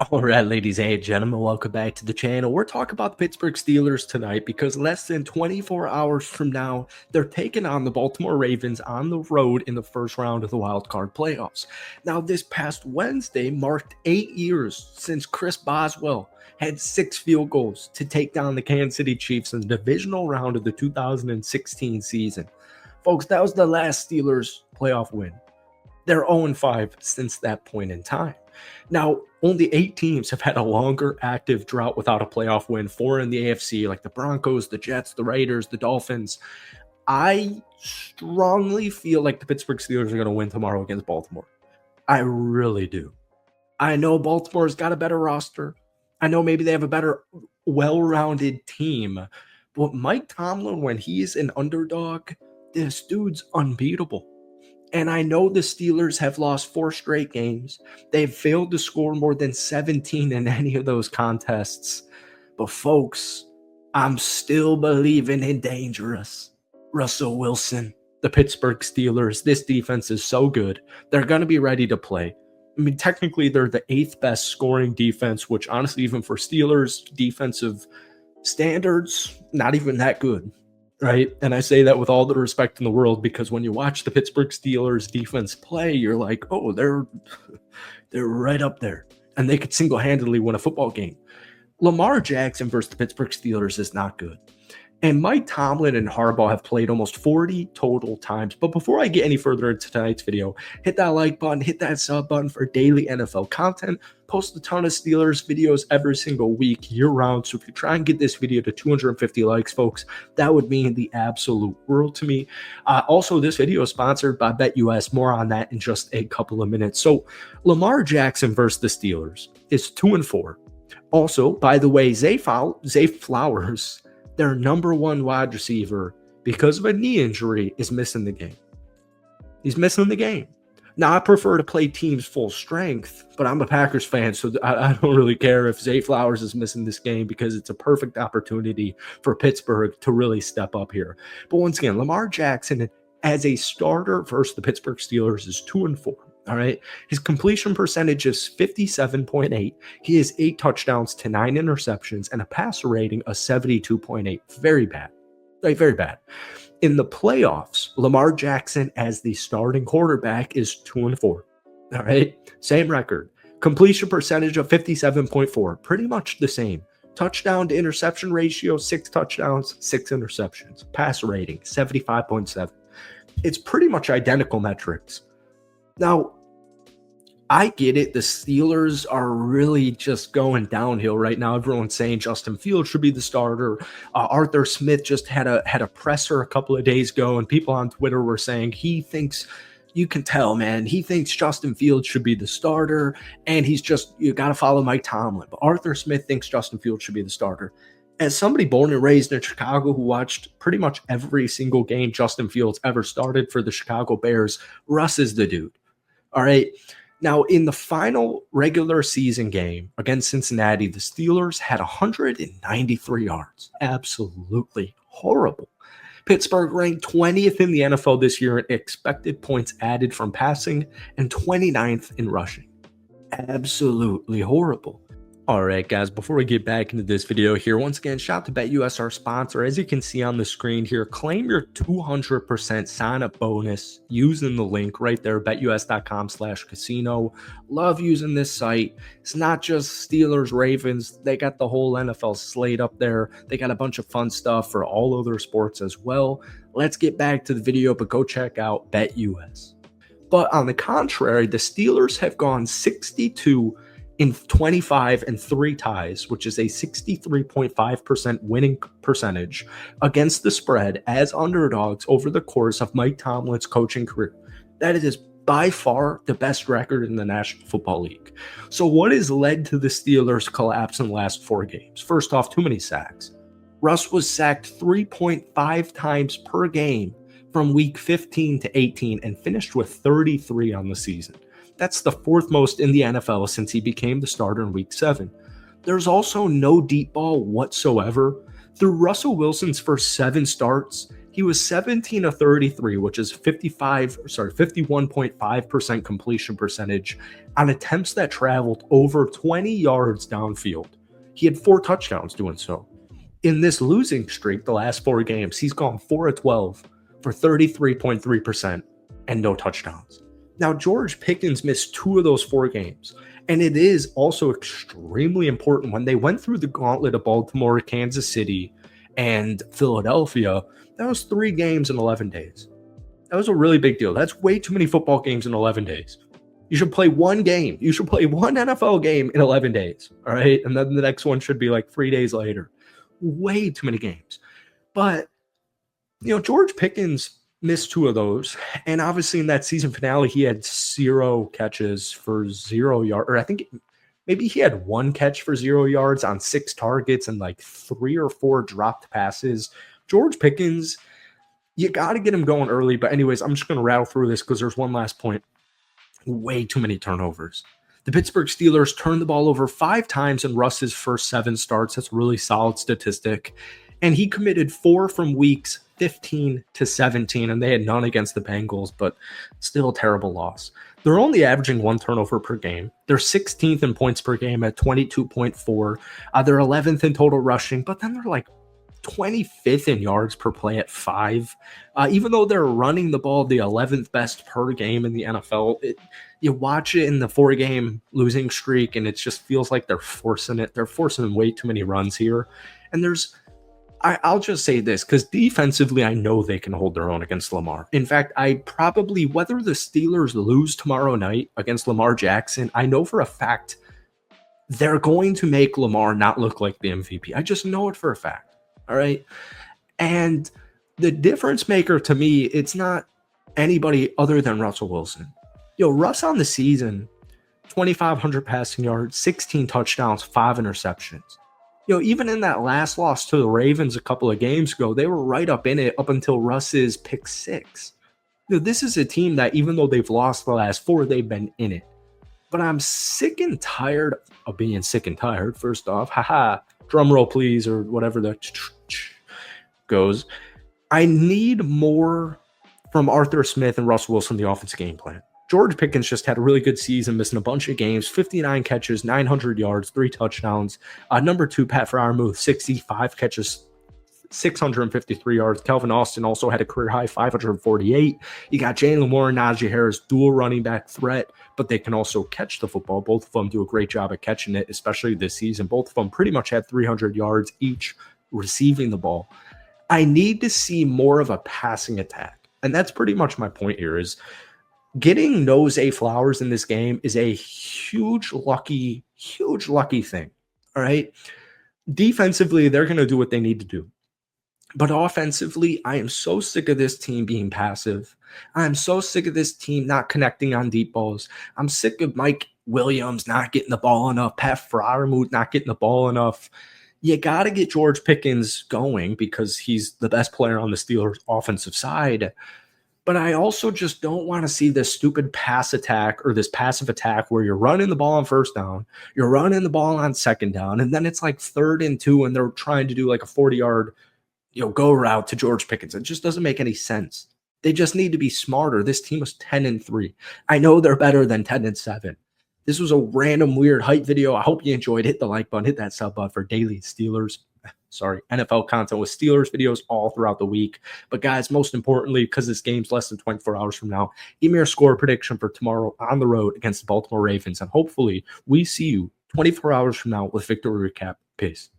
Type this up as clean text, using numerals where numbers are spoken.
All right, ladies and gentlemen, welcome back to the channel. We're talking about the Pittsburgh Steelers tonight because less than 24 hours from now, they're taking on the Baltimore Ravens on the road in the first round of the wild card playoffs. Now, this past Wednesday marked 8 years since Chris Boswell had 6 field goals to take down the Kansas City Chiefs in the divisional round of the 2016 season. Folks, that was the last Steelers playoff win. They're 0-5 since that point in time. Now, only 8 teams have had a longer active drought without a playoff win. 4 in the AFC, like the Broncos, the Jets, the Raiders, the Dolphins. I strongly feel like the Pittsburgh Steelers are going to win tomorrow against Baltimore. I really do. I know Baltimore's got a better roster. I know maybe they have a better, well-rounded team. But Mike Tomlin, when he's an underdog, this dude's unbeatable. And I know the Steelers have lost 4 straight games. They've failed to score more than 17 in any of those contests. But folks, I'm still believing in dangerous Russell Wilson, the Pittsburgh Steelers. This defense is so good. They're going to be ready to play. I mean, technically, they're the 8th best scoring defense, which honestly, even for Steelers defensive standards, not even that good. Right. And I say that with all the respect in the world, because when you watch the Pittsburgh Steelers defense play, you're like, oh, they're right up there and they could single-handedly win a football game. Lamar Jackson versus the Pittsburgh Steelers is not good. And Mike Tomlin and Harbaugh have played almost 40 total times. But before I get any further into tonight's video, hit that like button, hit that sub button for daily NFL content. Post a ton of Steelers videos every single week, year-round. So if you try and get this video to 250 likes, folks, that would mean the absolute world to me. Also, this video is sponsored by BetUS. More on that in just a couple of minutes. So Lamar Jackson versus the Steelers is 2-4. Also, by the way, Zay Flowers, their number 1 wide receiver, because of a knee injury, is missing the game. He's missing the game. Now, I prefer to play teams full strength, but I'm a Packers fan, so I don't really care if Zay Flowers is missing this game because it's a perfect opportunity for Pittsburgh to really step up here. But once again, Lamar Jackson as a starter versus the Pittsburgh Steelers is 2-4. All right. His completion percentage is 57.8. He has 8 touchdowns to 9 interceptions and a passer rating of 72.8. Very bad. Very bad. In the playoffs, Lamar Jackson as the starting quarterback is 2-4. All right. Same record. Completion percentage of 57.4. Pretty much the same. Touchdown to interception ratio, 6 touchdowns, 6 interceptions. Passer rating, 75.7. It's pretty much identical metrics. Now, I get it. The Steelers are really just going downhill right now. Everyone's saying Justin Fields should be the starter. Arthur Smith just had a presser a couple of days ago, and people on Twitter were saying he thinks, you can tell, man, he thinks Justin Fields should be the starter, and you got to follow Mike Tomlin. But Arthur Smith thinks Justin Fields should be the starter. As somebody born and raised in Chicago who watched pretty much every single game Justin Fields ever started for the Chicago Bears, Russ is the dude. All right. Now, in the final regular season game against Cincinnati, the Steelers had 193 yards. Absolutely horrible. Pittsburgh ranked 20th in the NFL this year in expected points added from passing and 29th in rushing. Absolutely horrible. All right, guys, before we get back into this video here, once again, shout out to BetUS, our sponsor. As you can see on the screen here, claim your 200% sign-up bonus using the link right there, betus.com/casino. Love using this site. It's not just Steelers, Ravens. They got the whole NFL slate up there. They got a bunch of fun stuff for all other sports as well. Let's get back to the video, but go check out BetUS. But on the contrary, the Steelers have gone 62 in 25 and 3 ties, which is a 63.5% winning percentage against the spread as underdogs over the course of Mike Tomlin's coaching career. That is by far the best record in the National Football League. So what has led to the Steelers' collapse in the last 4 games? First off, too many sacks. Russ was sacked 3.5 times per game from week 15 to 18 and finished with 33 on the season. That's the 4th most in the NFL since he became the starter in week 7. There's also no deep ball whatsoever. Through Russell Wilson's first 7 starts, He was 17 of 33, which is 51.5% completion percentage on attempts that traveled over 20 yards downfield. He had 4 touchdowns doing so. In this losing streak, the last 4 games, he's gone 4 of 12 for 33.3% and no touchdowns. Now, George Pickens missed 2 of those 4 games. And it is also extremely important when they went through the gauntlet of Baltimore, Kansas City, and Philadelphia. That was 3 games in 11 days. That was a really big deal. That's way too many football games in 11 days. You should play one game. You should play one NFL game in 11 days. All right. And then the next one should be like 3 days later. Way too many games. But, George Pickens missed 2 of those. And obviously in that season finale, he had 0 catches for 0 yards. Or I think maybe he had 1 catch for 0 yards on 6 targets and like 3 or 4 dropped passes. George Pickens, you got to get him going early. But anyways, I'm just going to rattle through this because there's one last point. Way too many turnovers. The Pittsburgh Steelers turned the ball over 5 times in Russ's first 7 starts. That's a really solid statistic. And he committed 4 from weeks 15 to 17, and they had none against the Bengals, but still a terrible loss. They're only averaging 1 turnover per game. They're 16th in points per game at 22.4. They're 11th in total rushing, but then they're like 25th in yards per play at 5. Even though they're running the ball the 11th best per game in the NFL, you watch it in the 4-game losing streak, and it just feels like they're forcing it. They're forcing way too many runs here. And I'll just say this, because defensively, I know they can hold their own against Lamar. In fact, whether the Steelers lose tomorrow night against Lamar Jackson, I know for a fact they're going to make Lamar not look like the MVP. I just know it for a fact. All right. And the difference maker to me, it's not anybody other than Russell Wilson. Russ on the season, 2,500 passing yards, 16 touchdowns, 5 interceptions. Even in that last loss to the Ravens a couple of games ago, they were right up in it up until Russ's pick 6. This is a team that even though they've lost the last 4, they've been in it. But I'm sick and tired of being sick and tired, first off. Haha, drum roll please, or whatever the goes. I need more from Arthur Smith and Russell Wilson, the offensive game plan. George Pickens just had a really good season, missing a bunch of games, 59 catches, 900 yards, 3 touchdowns. Number 2, Pat Freiermuth, 65 catches, 653 yards. Calvin Austin also had a career high, 548. You got Jalen Warren, Najee Harris, dual running back threat, but they can also catch the football. Both of them do a great job at catching it, especially this season. Both of them pretty much had 300 yards each receiving the ball. I need to see more of a passing attack. And that's pretty much my point here is getting Nose A. Flowers in this game is a huge lucky thing. All right. Defensively, they're going to do what they need to do. But offensively, I am so sick of this team being passive. I'm so sick of this team not connecting on deep balls. I'm sick of Mike Williams not getting the ball enough, Pat Freiermuth not getting the ball enough. You got to get George Pickens going because he's the best player on the Steelers' offensive side. But I also just don't want to see this stupid pass attack or this passive attack where you're running the ball on first down, you're running the ball on second down, and then it's like 3rd and 2 and they're trying to do like a 40-yard go route to George Pickens. It just doesn't make any sense. They just need to be smarter. This team was 10-3. I know they're better than 10-7. This was a random weird hype video. I hope you enjoyed. Hit the like button, hit that sub button for daily NFL content with Steelers videos all throughout the week. But guys, most importantly, because this game's less than 24 hours from now, give me your score prediction for tomorrow on the road against the Baltimore Ravens. And hopefully we see you 24 hours from now with victory recap. Peace.